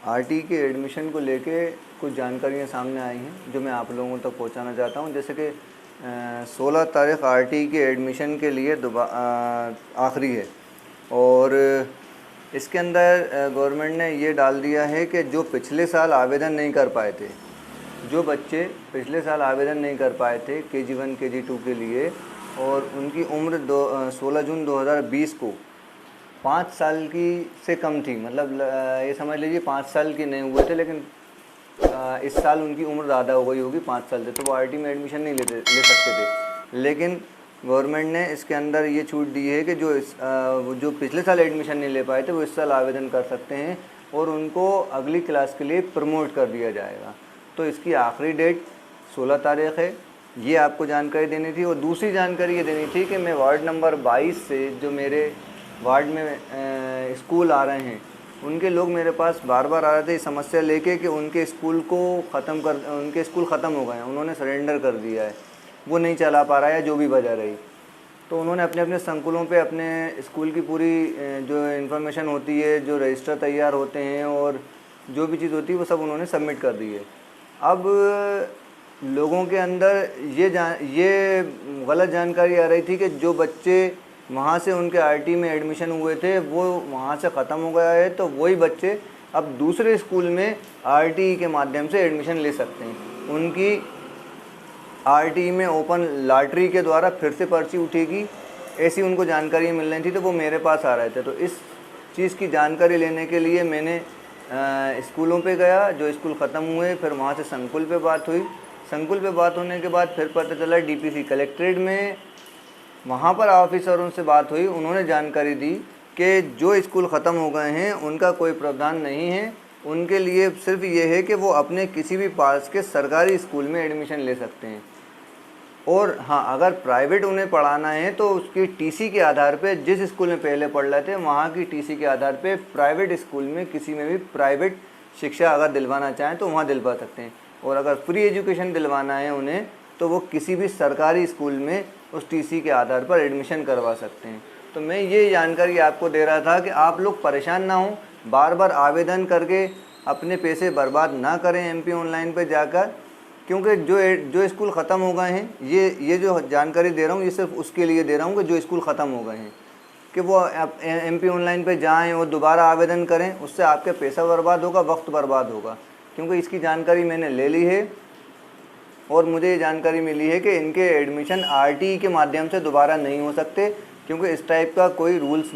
RT के admission को लेके कुछ जानकारियाँ सामने आई हैं जो मैं आप लोगों तक पहुंचाना चाहता हूं। जैसे कि 16 तारीख़ आरटी के एडमिशन के लिए आखिरी है और इसके अंदर गवर्नमेंट ने ये डाल दिया है कि जो पिछले साल आवेदन नहीं कर पाए थे, जो बच्चे पिछले साल आवेदन नहीं कर पाए थे KG1 KG2 के लिए और उनकी उम्र 16 जून 2020 को 5 साल की से कम थी, मतलब ये समझ लीजिए 5 साल के नहीं हुए थे, लेकिन इस साल उनकी उम्र ज़्यादा हो गई होगी, 5 साल से, तो वो आरटी में एडमिशन नहीं ले सकते थे। लेकिन गवर्नमेंट ने इसके अंदर ये छूट दी है कि जो पिछले साल एडमिशन नहीं ले पाए थे वो इस साल आवेदन कर सकते हैं और उनको अगली क्लास के लिए प्रमोट कर दिया जाएगा। तो इसकी आखिरी डेट 16 तारीख़ है, ये आपको जानकारी देनी थी। और दूसरी जानकारी ये देनी थी कि मैं वार्ड नंबर 22 से जो मेरे वार्ड में स्कूल आ रहे हैं उनके लोग मेरे पास बार बार आ रहे थे इस समस्या लेके कि उनके स्कूल ख़त्म हो गए हैं, उन्होंने सरेंडर कर दिया है, वो नहीं चला पा रहा है, जो भी वजह रही। तो उन्होंने अपने अपने संकुलों पे अपने स्कूल की पूरी जो इन्फॉर्मेशन होती है, जो रजिस्टर तैयार होते हैं और जो भी चीज़ होती है वो सब उन्होंने सबमिट कर दी है। अब लोगों के अंदर ये गलत जानकारी आ रही थी कि जो बच्चे वहाँ से उनके आरटी में एडमिशन हुए थे वो वहाँ से ख़त्म हो गया है, तो वही बच्चे अब दूसरे स्कूल में आरटी के माध्यम से एडमिशन ले सकते हैं। उनकी आरटी में ओपन लॉटरी के द्वारा फिर से पर्ची उठेगी, ऐसी उनको जानकारी मिल रही थी, तो वो मेरे पास आ रहे थे। तो इस चीज़ की जानकारी लेने के लिए मैंने स्कूलों पे गया, जो स्कूल ख़त्म हुए, फिर वहाँ से संकुल पे बात हुई। संकुल पे बात होने के बाद फिर पता चला DPC कलेक्ट्रेट में, वहाँ पर ऑफिसरों से बात हुई, उन्होंने जानकारी दी कि जो स्कूल ख़त्म हो गए हैं उनका कोई प्रावधान नहीं है, उनके लिए सिर्फ ये है कि वो अपने किसी भी पास के सरकारी स्कूल में एडमिशन ले सकते हैं। और हाँ, अगर प्राइवेट उन्हें पढ़ाना है तो उसकी टीसी के आधार पे, जिस स्कूल में पहले पढ़ रहे थे वहाँ की टीसी के आधार पे प्राइवेट स्कूल में किसी में भी प्राइवेट शिक्षा अगर दिलवाना चाहें तो वहाँ दिलवा सकते हैं। और अगर फ्री एजुकेशन दिलवाना है उन्हें तो वो किसी भी सरकारी स्कूल में उस टीसी के आधार पर एडमिशन करवा सकते हैं। तो मैं ये जानकारी आपको दे रहा था कि आप लोग परेशान ना हों, बार बार आवेदन करके अपने पैसे बर्बाद ना करें MP ऑनलाइन पर जाकर, क्योंकि जो स्कूल ख़त्म हो गए हैं, ये जो जानकारी दे रहा हूँ ये सिर्फ उसके लिए दे रहा हूँ कि जो स्कूल ख़त्म हो गए हैं कि वो MP ऑनलाइन पे जाएं और दोबारा आवेदन करें, उससे आपका पैसा बर्बाद होगा, वक्त बर्बाद होगा। क्योंकि इसकी जानकारी मैंने ले ली है और मुझे ये जानकारी मिली है कि इनके एडमिशन RT के माध्यम से दोबारा नहीं हो सकते, क्योंकि इस टाइप का कोई रूल्स नहीं।